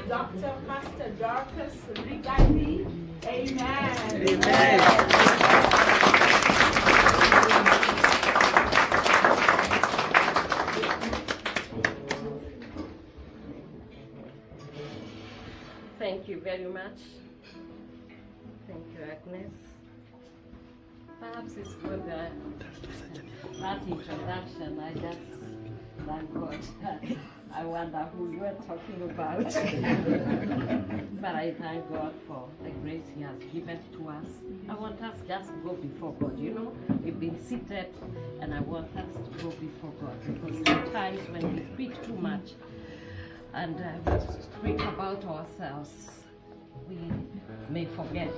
Dr. Pastor Dorcas, Rigathi. Amen. Amen. Thank you very much. Thank you, Agnes. Perhaps it's good that introduction, I just thank God. I wonder who you are talking about. But I thank God for the grace He has given to us. I want us just to go before God. You know, we've been seated, and I want us to go before God, because sometimes when we speak too much and think about ourselves, we may forget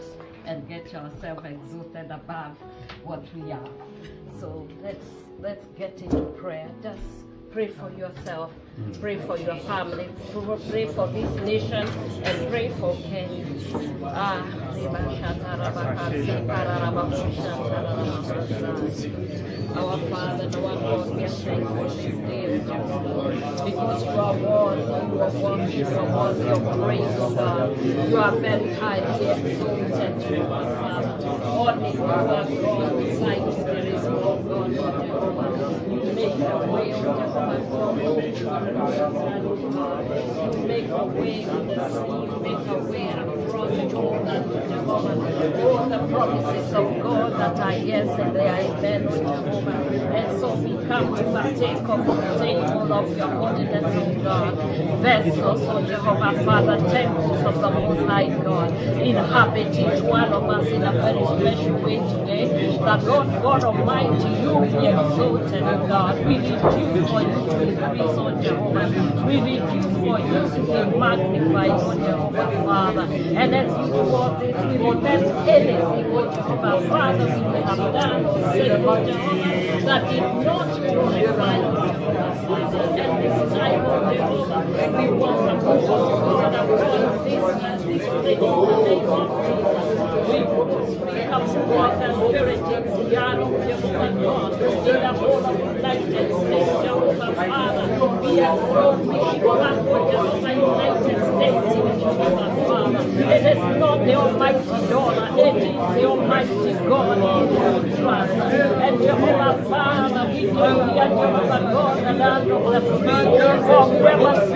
and get ourselves exalted above what we are. So let's get into prayer. Just pray for yourself, pray for your family, pray for this nation, and pray for Kenya. Our Father and our God, we are thankful this day, because you are worthy, you are worthy, you are worthy of praise, O God. You are very highly exalted, our Father. Only you are God, beside you there is no God, Jehovah. You make a way, O Jehovah, you make a way in the sea, you make a way across the Jordan, Jehovah. All the promises of God that are yes and they are amen, O Jehovah. And so we come to partake of the table of your holiness, O God. Vessels, O Jehovah, Father, temples of the Most High God. Inhabit each one of us in a very special way today. That Lord God Almighty, you be exalted, O God. We need you for you to increase, O Jehovah. We need you for you to be magnified, O Jehovah, Father. And as you do all this, we repent anything, O Jehovah, Father, we may have done or said, O Jehovah, that did not glorify, O Jehovah, Father. And this time, O Jehovah, we want to go, O God, upon this thing in the name of Jesus. We come to walk and spirit in Seattle, Jehovah God, in the whole of United States, Jehovah Father. We are grown, we show up, O Jehovah, United States, Jehovah Father. It is not the almighty dollar, it is the almighty God in whom we trust. And Jehovah Father, we declare, Jehovah God, the land of the free, for whoever the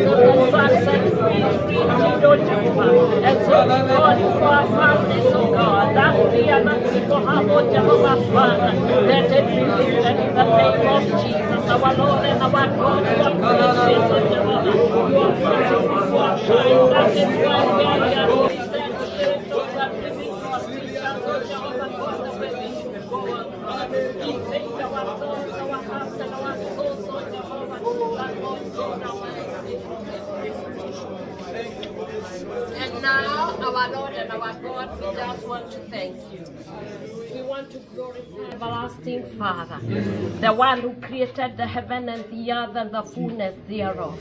Son set free is free indeed, O Jehovah. And so we call you for our families, O God, that fear that people have, O Jehovah Father, let it be lifted in the name of Jesus, our Lord and our God. You are gracious, O Jehovah. You are merciful, you are kind. That is why we are here. We thank the Spirit of that living God. Teach us, O Jehovah God, the way we should go on. We thank our thoughts, our hearts, and our souls, O Jehovah, that Lord God, our and now, our Lord and our God, we just want to thank you. We want to glorify everlasting Father, the one who created the heaven and the earth and the fullness thereof,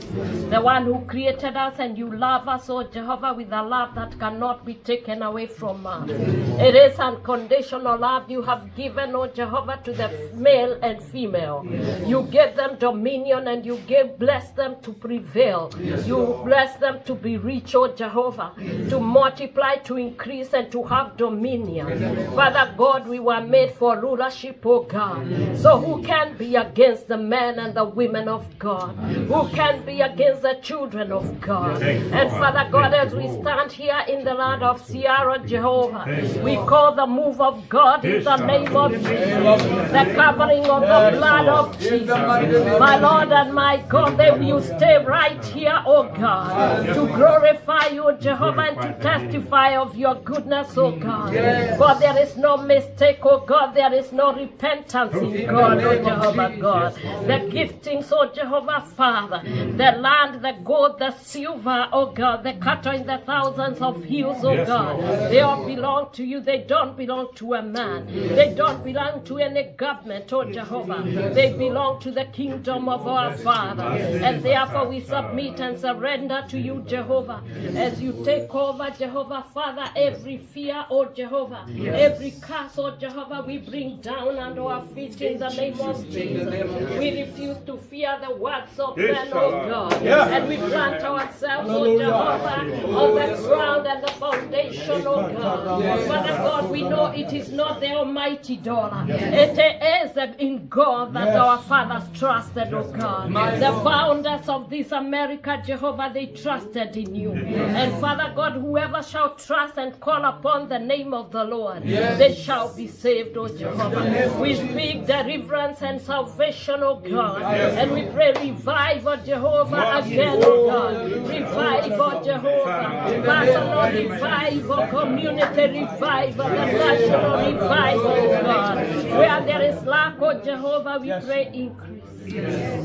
the one who created us, and you love us, O Jehovah, with a love that cannot be taken away from us. It is unconditional love you have given, O Jehovah, to the male and female. You gave them dominion, and you blessed them to prevail. You blessed them to be rich, O Jehovah, to multiply, to increase, and to have dominion. Father God, we were made for rulership, O God. So who can be against the men and the women of God? Who can be against the children of God? And Father God, as we stand here in the land of Sierra, Jehovah, we call the move of God in the name of Jesus, the covering of the blood of Jesus. My Lord and my God, that you stay right here, O God, to glorify you, Jehovah, and to testify of your goodness, O God. For there is no mistake, O God, there is no repentance in God, O Jehovah God. The giftings, O Jehovah Father, the land, the gold, the silver, O God, the cattle in the thousands of hills, O God, they all belong to you. They don't belong to a man. They don't belong to any government, O Jehovah. They belong to the kingdom of our Father. And therefore we submit and surrender to you, Jehovah, as you take over, Jehovah Father, every fear, O Jehovah, every curse, O Jehovah, we bring down under our feet in the name of Jesus. We refuse to fear hear the words of men, oh God. And we plant ourselves, oh Jehovah, on the ground and the foundation, oh God. Father God, we know it is not the almighty dollar. It is in God that our fathers trusted, oh God. The founders of this America, Jehovah, they trusted in you. And Father God, whoever shall trust and call upon the name of the Lord, they shall be saved, oh Jehovah. We speak deliverance and salvation, oh God. And we pray revival, Jehovah, again, oh God. Revival, Jehovah. Personal revival, community revival, the national revival, oh God. Where there is lack, oh Jehovah, we pray increase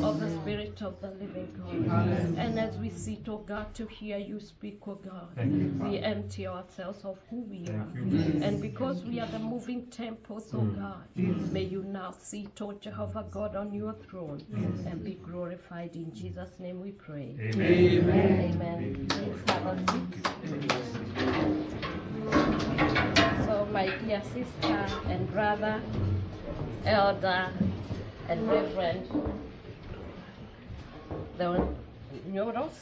of the Spirit of the living God. And as we sit, oh God, to hear you speak, oh God, we empty ourselves of who we are. And because we are the moving temples, oh God, may you now sit, oh Jehovah God, on your throne and be glorified. In Jesus' name we pray. Amen. Amen. Please have a seat. So my dear sister and brother, elder, and Reverend, the Nyoros,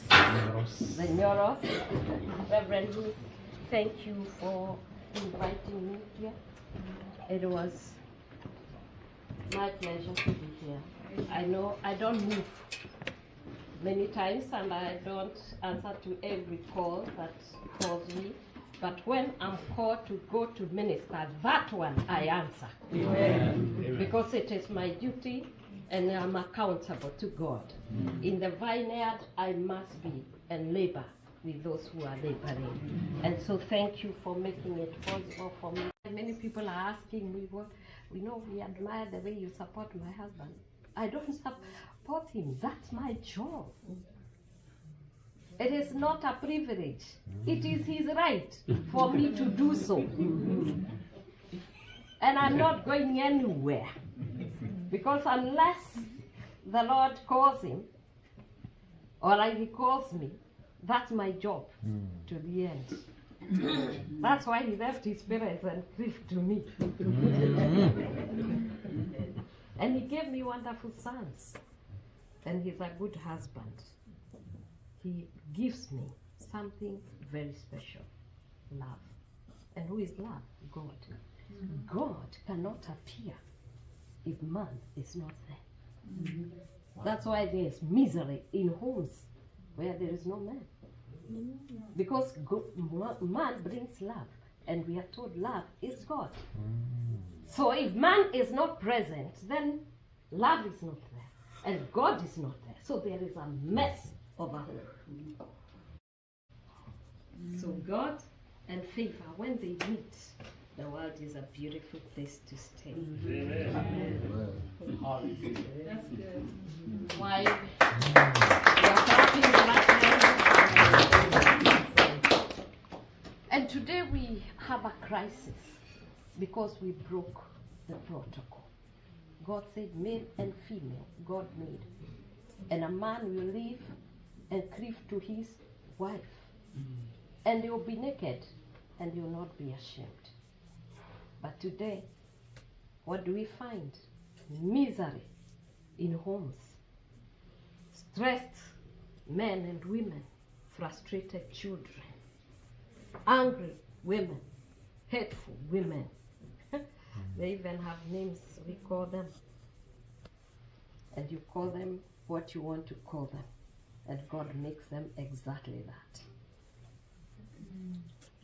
Reverend Ruth, thank you for inviting me here. It was my pleasure to be here. I know I don't move many times and I don't answer to every call that calls me. But when I'm called to go to minister, that one I answer. Amen. Because it is my duty and I'm accountable to God. In the vineyard, I must be and labor with those who are laboring. And so thank you for making it possible for me. Many people are asking me, well, we admire the way you support my husband. I don't support him. That's my job. It is not a privilege. It is his right for me to do so. And I'm not going anywhere. Because unless the Lord calls him, or he calls me, that's my job to the end. That's why he left his parents and gave to me. And he gave me wonderful sons. And he's a good husband. He gives me something very special, love. And who is love? God. God cannot appear if man is not there. That's why there is misery in homes where there is no man. Because man brings love, and we are told love is God. So if man is not present, then love is not there, and God is not there. So there is a mess over home. So God and favor, when they meet, the world is a beautiful place to stay. That's good. Why? And today we have a crisis because we broke the protocol. God said male and female, God made. And a man will live and cleave to his wife. And he will be naked and he will not be ashamed. But today, what do we find? Misery in homes. Stressed men and women, frustrated children, angry women, hateful women. They even have names, we call them. And you call them what you want to call them. And God makes them exactly that.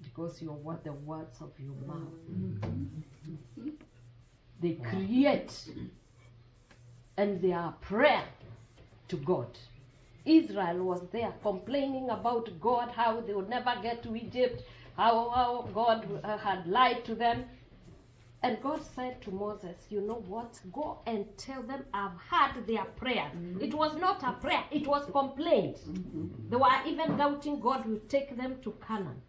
Because you're what the words of your mouth. They create and they are prayer to God. Israel was there complaining about God, how they would never get to Egypt, how God had lied to them. And God said to Moses, you know what? Go and tell them I've heard their prayers. It was not a prayer, it was complaint. They were even doubting God will take them to Canaan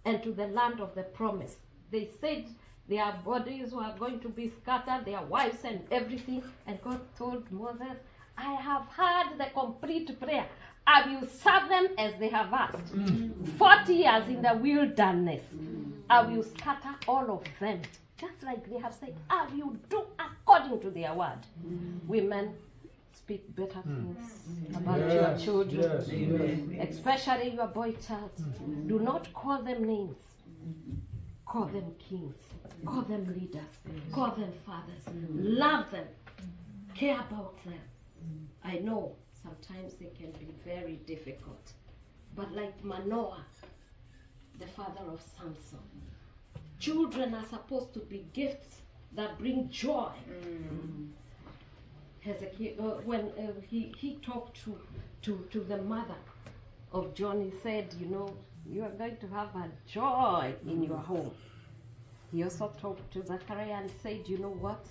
and to the land of the promise. They said their bodies were going to be scattered, their wives and everything. And God told Moses, I have heard the complete prayer. I will serve them as they have asked. 40 years in the wilderness, I will scatter all of them. Just like they have said, I will do according to their word. Women speak better things about your children, especially your boy child. Do not call them names. Call them kings. Call them leaders. Call them fathers. Love them. Care about them. I know sometimes they can be very difficult. But like Manoah, the father of Samson, children are supposed to be gifts that bring joy. Hezekiah, when he talked to the mother of John, he said, you know, you are going to have a joy in your home. He also talked to Zechariah and said, you know what?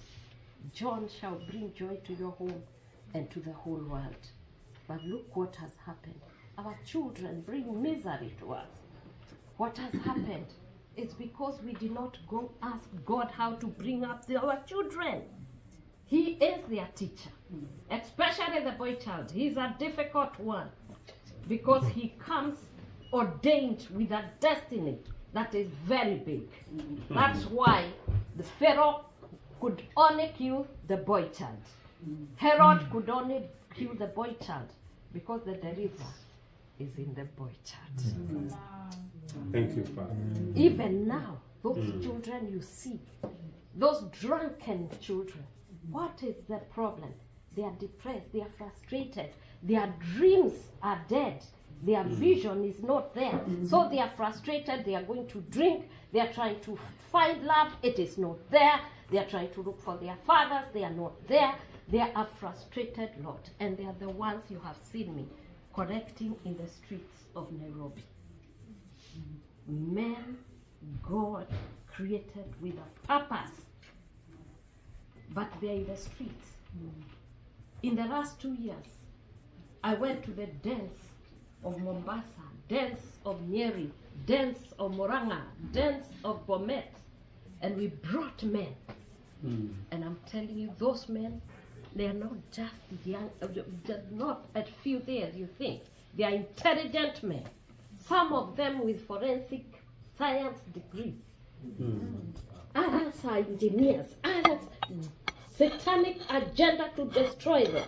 John shall bring joy to your home and to the whole world. But look what has happened. Our children bring misery to us. What has happened? It's because we did not go ask God how to bring up our children. He is their teacher, especially the boy child. He's a difficult one because he comes ordained with a destiny that is very big. That's why the Pharaoh could only kill the boy child. Herod could only kill the boy child because the deliverer is in the boy child. Thank you, Father. Even now, those children you see, those drunken children, what is the problem? They are depressed, they are frustrated, their dreams are dead, their vision is not there. So they are frustrated, they are going to drink, they are trying to find love, it is not there. They are trying to look for their fathers, they are not there. They are a frustrated lot, and they are the ones you have seen me correcting in the streets of Nairobi. Men God created with a purpose, but they are in the streets. In the last 2 years, I went to the dens of Mombasa, dens of Nyeri, dens of Moranga, dens of Bomet, and we brought men. And I'm telling you, those men, they are not just young, not at few there, you think. They are intelligent men. Some of them with forensic science degree. Others are engineers. Others, satanic agenda to destroy them.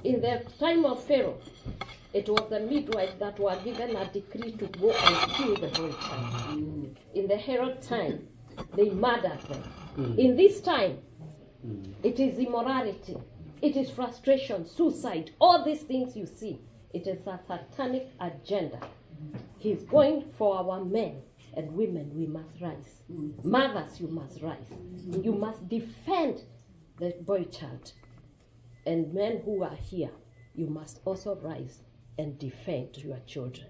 In the time of Pharaoh, it was the midwives that were given a decree to go and kill the boy child. In the Herod time, they murdered them. In this time, it is immorality, it is frustration, suicide, all these things you see. It is a satanic agenda. He's going for our men and women. We must rise. Mothers, you must rise. You must defend the boy child. And men who are here, you must also rise and defend your children.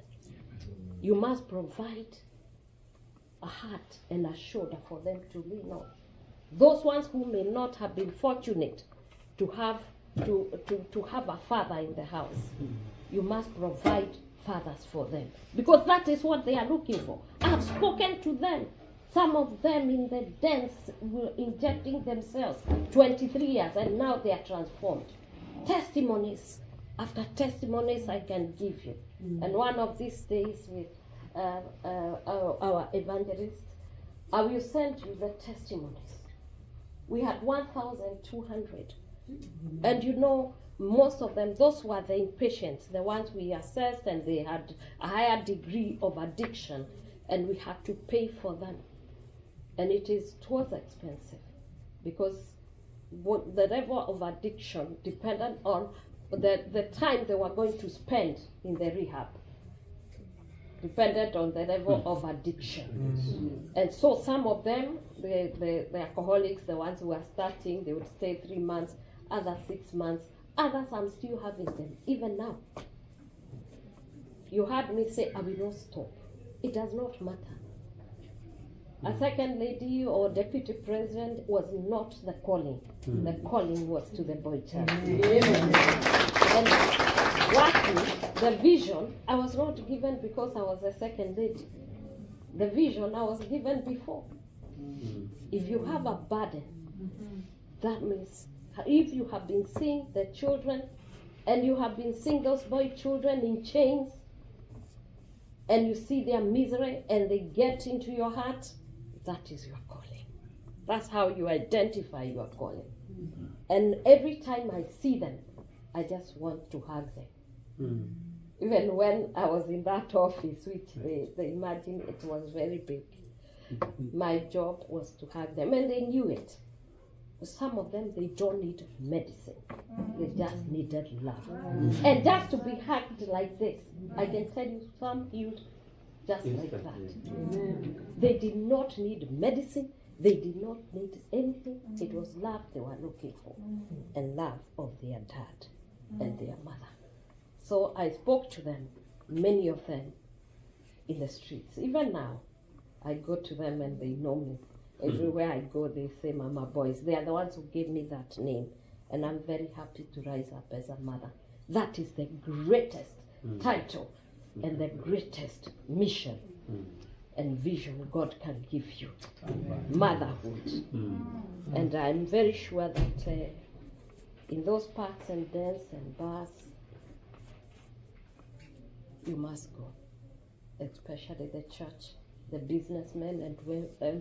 You must provide a heart and a shoulder for them to lean on. Those ones who may not have been fortunate to have a father in the house, you must provide fathers for them, because that is what they are looking for. I've spoken to them. Some of them in the dens were injecting themselves 23 years, and now they are transformed. Testimonies after testimonies I can give you. And one of these days with our evangelist, I will send you the testimonies. We had 1,200. And you know, most of them, those were the inpatients, the ones we assessed, and they had a higher degree of addiction, and we had to pay for them. And it was expensive, because the level of addiction depended on the time they were going to spend in the rehab. Depended on the level of addiction. And so some of them, the alcoholics, the ones who are starting, they would stay 3 months, others 6 months, others I'm still having them, even now. You heard me say, I will not stop. It does not matter. A second lady or deputy president was not the calling. The calling was to the boy child. And luckily, the vision, I was not given because I was a second lady. The vision I was given before. If you have a burden, that means if you have been seeing the children, and you have been seeing those boy children in chains, and you see their misery, and they get into your heart, that is your calling. That's how you identify your calling. And every time I see them, I just want to hug them. Mm. Even when I was in that office, which they imagine it was very big, my job was to hug them, and they knew it. Some of them, they don't need medicine. They just needed love. And just to be hugged like this, I can tell you, some healed just like that. They did not need medicine. They did not need anything. It was love they were looking for, and love of their dad and their mother. So I spoke to them, many of them, in the streets. Even now, I go to them and they know me. Everywhere I go, they say Mama Boys. They are the ones who gave me that name. And I'm very happy to rise up as a mother. That is the greatest title and the greatest mission and vision God can give you. Motherhood. And I'm very sure that in those parks and dance and bars, you must go. Especially the church, the businessmen and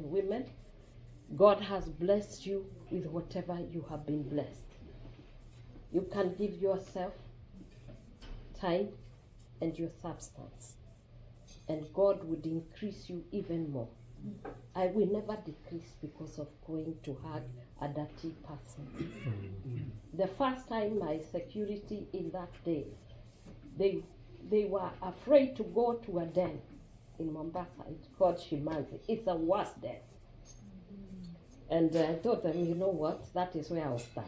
women. God has blessed you with whatever you have been blessed. You can give yourself time and your substance, and God would increase you even more. I will never decrease because of going to hug a dirty person. The first time my security in that day, they were afraid to go to a den in Mombasa. It's called Shimanzi. It's a worse den. And I told them, you know what, that is where I'll start.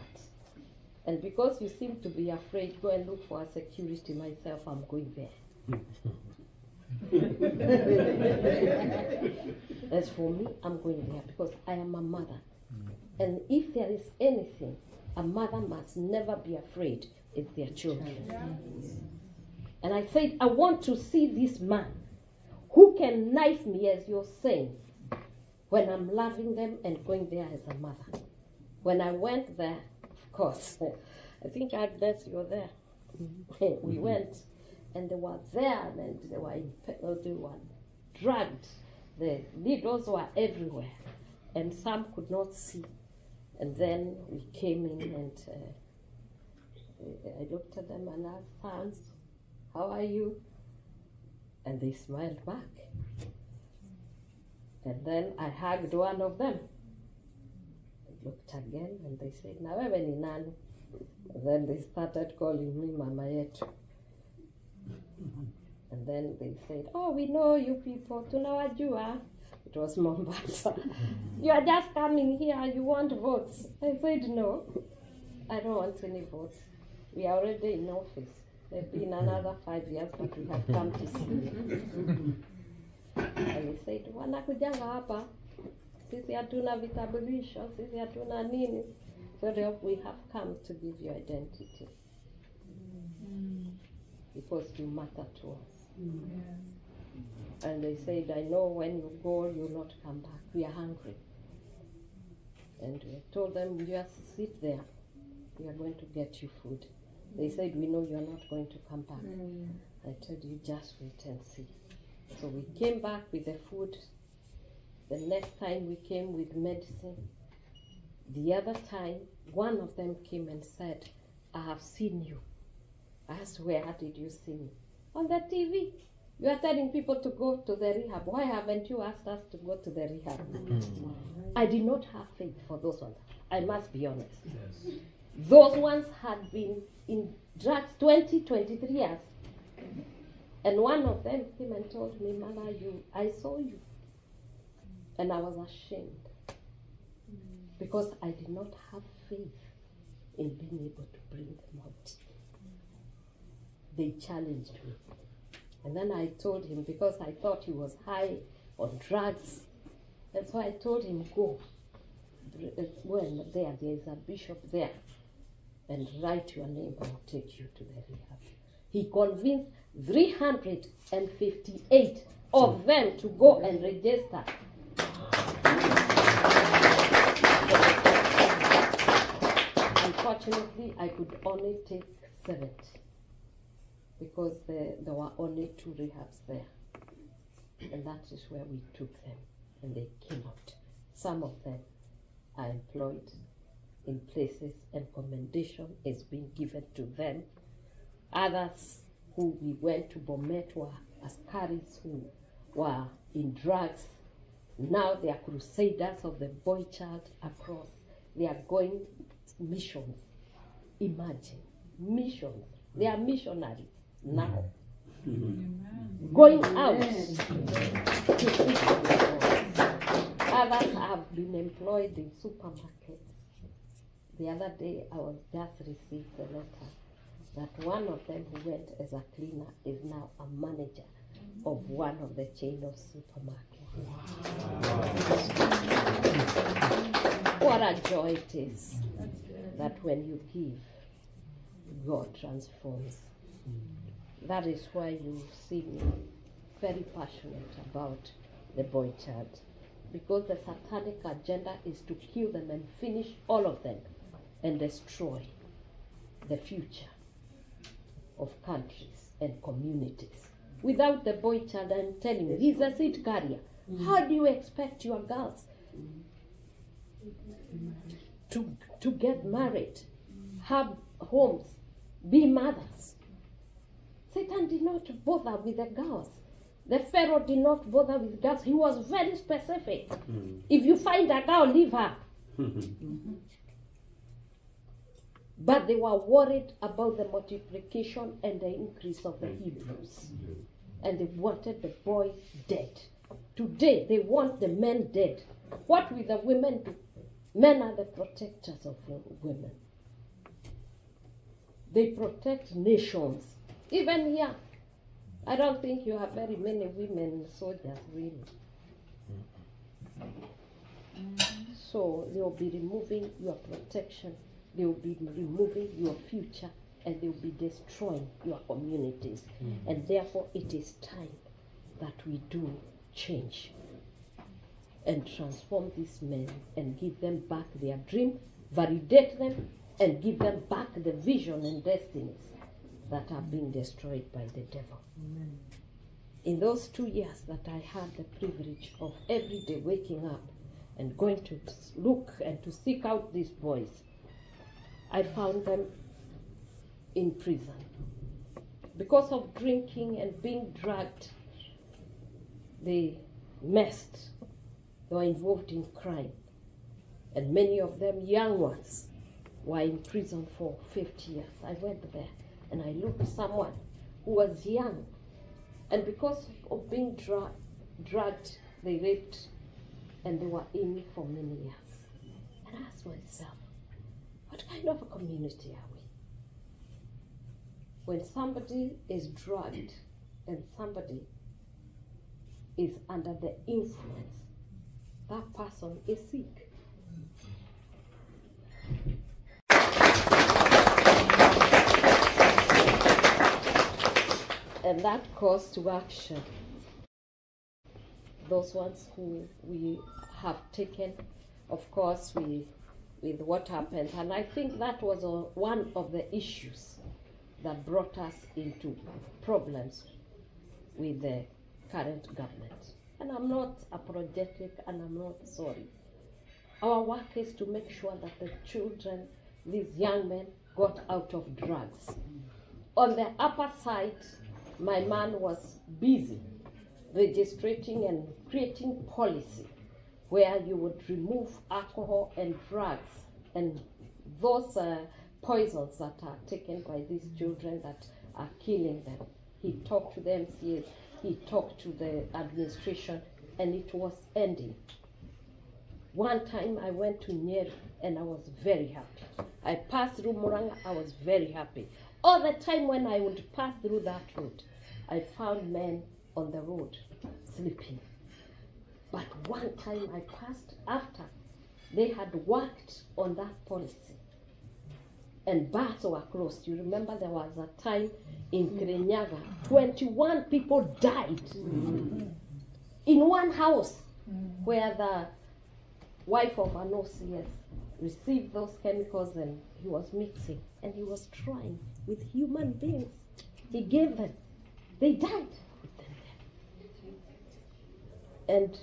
And because you seem to be afraid, go and look for a security. Myself, I'm going there. As for me, I'm going there because I am a mother. And if there is anything, a mother must never be afraid, it's their children. And I said, I want to see this man who can knife me, as you're saying, when I'm loving them and going there as a mother. When I went there, of course, I think Agnes, you're there. We went, and they were there, and they were drugged. The needles were everywhere, and some could not see. And then we came in, and I looked at them and asked, "Hans, how are you?" And they smiled back. And then I hugged one of them. I looked again, and they said, "Na wewe ni nani?" And then they started calling me Mama Yetu. And then they said, "Oh, we know you people, tunawajua." It was Mombasa. "You are just coming here, you want votes." I said, "No, I don't want any votes. We are already in office. Maybe in another 5 years, but we have come to see you." And he said, "Wanakujanga hapa, sisi hatuna vitambulisho, sisi hatuna nini. So we have come to give you identity. Because you matter to us." And they said, "I know when you go, you'll not come back. We are hungry." And we told them, "Just sit there. We are going to get you food." They said, "We know you are not going to come back." I told you, "Just wait and see." So we came back with the food. The next time we came with medicine. The other time, one of them came and said, "I have seen you." I asked, "Where did you see me?" "On the TV. You are telling people to go to the rehab. Why haven't you asked us to go to the rehab?" I did not have faith for those ones. I must be honest. Yes. Those ones had been in drugs 20, 23 years. And one of them came and told me, "Mama, I saw you." And I was ashamed. Because I did not have faith in being able to bring them out. They challenged me. And then I told him, because I thought he was high on drugs, and so I told him, "Go. When there is a bishop there, and write your name, I'll take you to the rehab." He convinced 358 of them to go and register. Unfortunately, I could only take 70 because there were only 2 rehabs there. And that is where we took them, and they came out. Some of them are employed, in places, and commendation is being given to them. Others who we went to Bomet were askaris who were in drugs. Now they are crusaders of the boy child across. They are going missions. Imagine, missions. They are missionaries now. Going out to preach the gospel. Others have been employed in supermarkets. The other day I was just received a letter that one of them who went as a cleaner is now a manager of one of the chain of supermarkets. What a joy it is that when you give, God transforms. That is why you see me very passionate about the boy child, because the satanic agenda is to kill them and finish all of them and destroy the future of countries and communities. Without the boy child, I'm telling you, he's a seed carrier. How do you expect your girls to get married, have homes, be mothers? Satan did not bother with the girls. The Pharaoh did not bother with girls. He was very specific. If you find a girl, leave her. But they were worried about the multiplication and the increase of the Hebrews. And they wanted the boy dead. Today, they want the men dead. What will the women do? Men are the protectors of women. They protect nations. Even here, I don't think you have very many women soldiers, really. So they will be removing your protection. They will be removing your future, and they will be destroying your communities. And therefore, it is time that we do change and transform these men and give them back their dream, validate them, and give them back the vision and destinies that are being destroyed by the devil. In those 2 years that I had the privilege of every day waking up and going to look and to seek out these boys, I found them in prison. Because of drinking and being drugged, they messed. They were involved in crime. And many of them, young ones, were in prison for 50 years. I went there and I looked at someone who was young. And because of being drugged, they raped, and they were in for many years. And I asked myself, what kind of a community are we? When somebody is drugged and somebody is under the influence, that person is sick. And that calls to action. Those ones who we have taken, of course, with what happens. And I think that was one of the issues that brought us into problems with the current government. And I'm not apologetic, and I'm not sorry. Our work is to make sure that the children, these young men, got out of drugs. On the upper side, my man was busy registering and creating policy where you would remove alcohol and drugs and those poisons that are taken by these children that are killing them. He talked to the MCAs, he talked to the administration, and it was ending. One time I went to Nyeri and I was very happy. I passed through Muranga, I was very happy. All the time when I would pass through that road, I found men on the road sleeping. But one time I passed after they had worked on that policy and bars were closed. You remember there was a time in Kirinyaga, 21 people died in one house where the wife of an OCS received those chemicals and he was mixing and he was trying with human beings. He gave them. They died with them there. And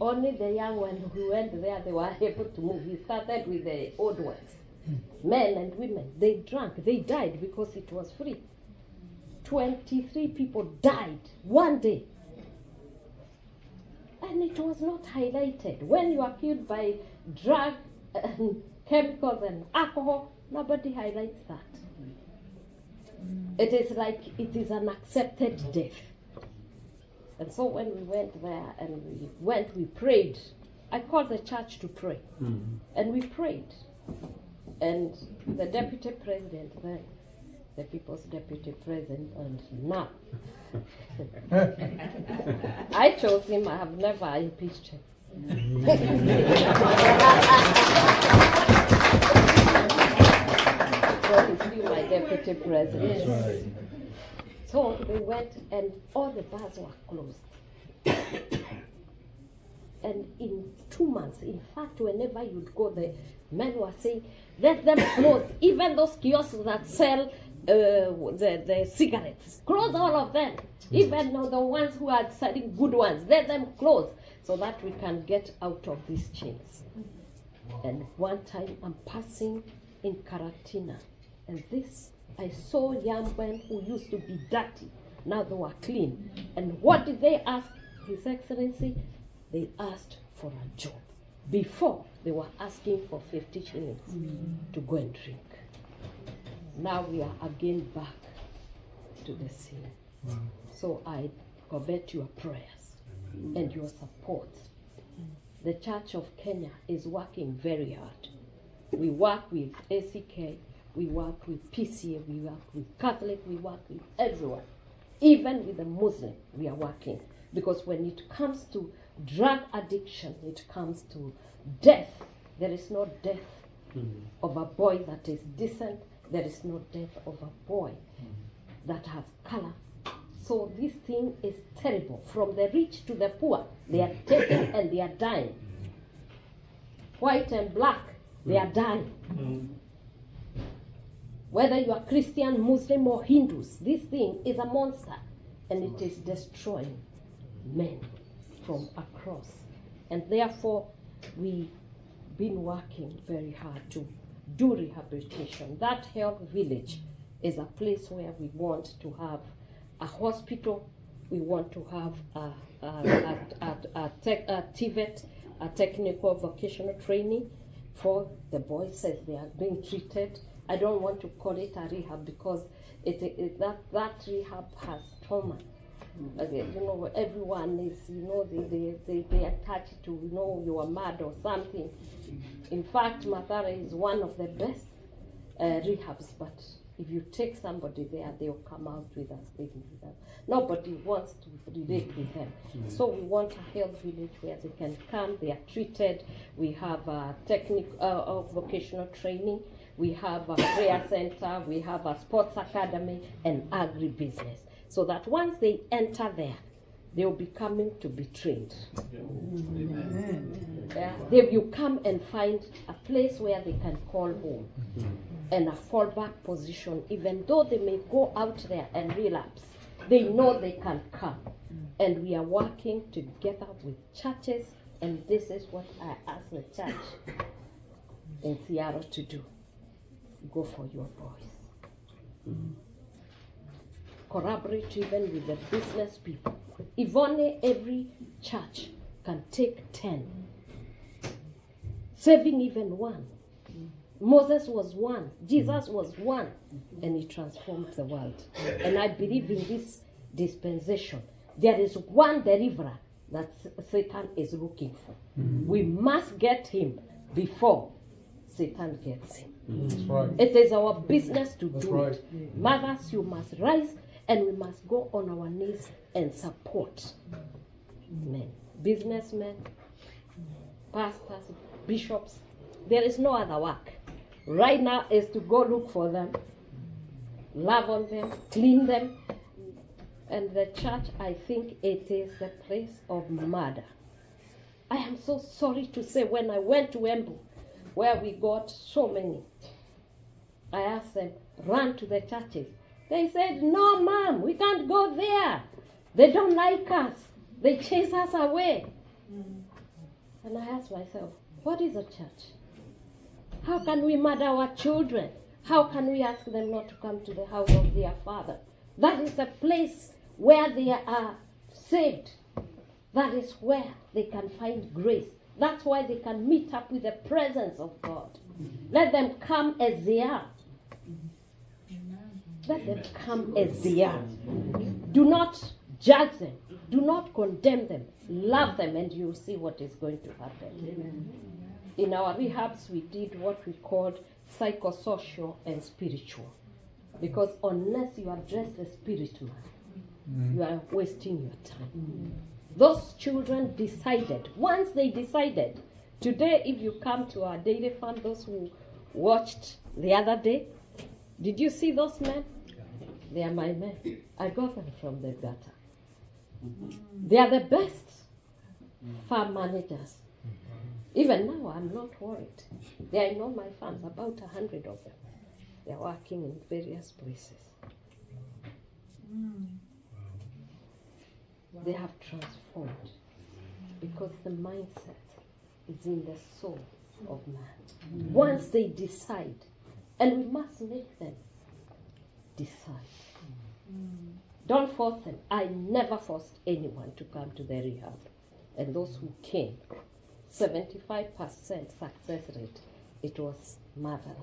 only the young ones who went there, they were able to move. He started with the old ones. Men and women, they drank, they died because it was free. 23 people died one day. And it was not highlighted. When you are killed by drug and chemicals and alcohol, nobody highlights that. It is like it is an accepted death. And so when we went there and we prayed. I called the church to pray. And we prayed. And the deputy president then, the people's deputy president, and now I chose him. I have never impeached him. So he's still my deputy president. Right. So we went and all the bars were closed. And in 2 months, in fact, whenever you'd go, the men were saying, let them close. Even those kiosks that sell the cigarettes, close all of them. Even the ones who are selling good ones, let them close so that we can get out of these chains. And one time I'm passing in Karatina, and I saw young men who used to be dirty. Now they were clean. And what did they ask, His Excellency? They asked for a job. Before, they were asking for 50 shillings to go and drink. Now we are again back to the scene. So I covet your prayers and your support. The Church of Kenya is working very hard. We work with ACK, we work with PCA, we work with Catholic, we work with everyone. Even with the Muslim, we are working. Because when it comes to drug addiction, it comes to death. There is no death of a boy that is decent. There is no death of a boy that has color. So this thing is terrible. From the rich to the poor, they are taken and they are dying. White and black, they are dying. Whether you are Christian, Muslim, or Hindus, this thing is a monster, and it is destroying men from across. And therefore, we've been working very hard to do rehabilitation. That health village is a place where we want to have a hospital. We want to have a TVET, a technical vocational training for the boys as they are being treated. I don't want to call it a rehab because that rehab has trauma. Everyone is, they attach to, you are mad or something. In fact, Mathare is one of the best rehabs, but if you take somebody there, they'll come out with us, living with us. Nobody wants to relate with them. So we want a health village where they can come, they are treated. We have a technical vocational training. We have a prayer center. We have a sports academy and agribusiness. So that once they enter there, they will be coming to be trained. They will come and find a place where they can call home and a fallback position. Even though they may go out there and relapse, they know they can come. And we are working together with churches, and this is what I ask the church in Seattle to do. Go for your boys. Collaborate even with the business people. If only every church can take 10, saving even one. Moses was one, Jesus was one, and he transformed the world. And I believe in this dispensation, there is one deliverer that Satan is looking for. We must get him before Satan gets him. That's right. It is our business to That's do right. it. Mothers, you must rise and we must go on our knees and support men, businessmen, pastors, bishops. There is no other work. Right now is to go look for them, love on them, clean them. And the church, I think it is the place of murder. I am so sorry to say, when I went to Embu, where we got so many, I asked them, run to the churches. They said, no, ma'am, we can't go there. They don't like us. They chase us away. And I ask myself, what is a church? How can we murder our children? How can we ask them not to come to the house of their father? That is a place where they are saved. That is where they can find grace. That's why they can meet up with the presence of God. Let them come as they are. Let them come as they are. Do not judge them. Do not condemn them. Love them, and you'll see what is going to happen. In our rehabs, we did what we called psychosocial and spiritual. Because unless you address the spiritual, you are wasting your time. Those children decided. Once they decided, today if you come to our daily farm, those who watched the other day, did you see those men? They are my men. I got them from the gutter. They are the best farm managers. Even now, I'm not worried. They are in all my farms, about 100 of them. They are working in various places. They have transformed because the mindset is in the soul of man. Once they decide, and we must make them decide. Don't force them. I never forced anyone to come to the rehab. And those who came, 75% success rate, it was marvelous.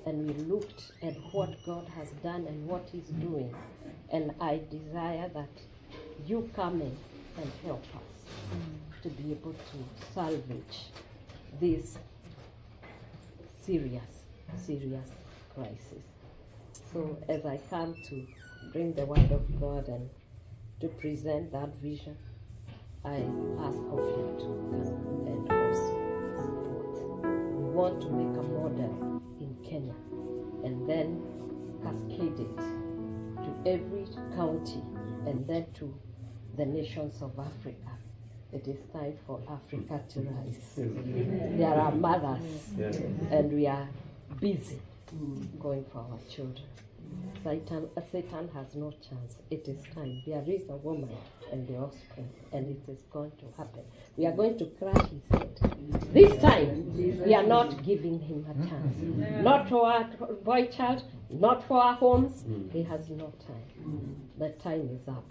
And we looked at what God has done and what He's doing. And I desire that you come in and help us to be able to salvage this serious crisis. So as I come to bring the word of God and to present that vision, I ask of you to come and also support. We want to make a model in Kenya and then cascade it to every county and then to the nations of Africa. It is time for Africa to rise. There are mothers, and we are busy going for our children. Satan has no chance. It is time. There is a woman and the offspring, and it is going to happen. We are going to crush his head. This time, we are not giving him a chance. Not for our boy child, not for our homes. He has no time. The time is up.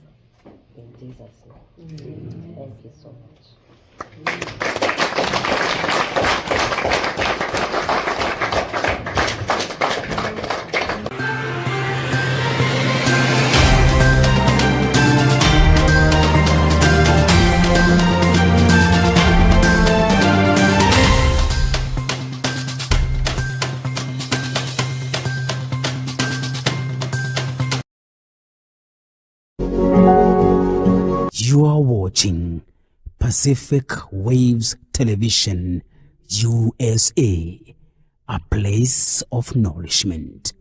In Jesus' name. Thank you so much. You are watching Pacific Waves Television, USA, a place of nourishment.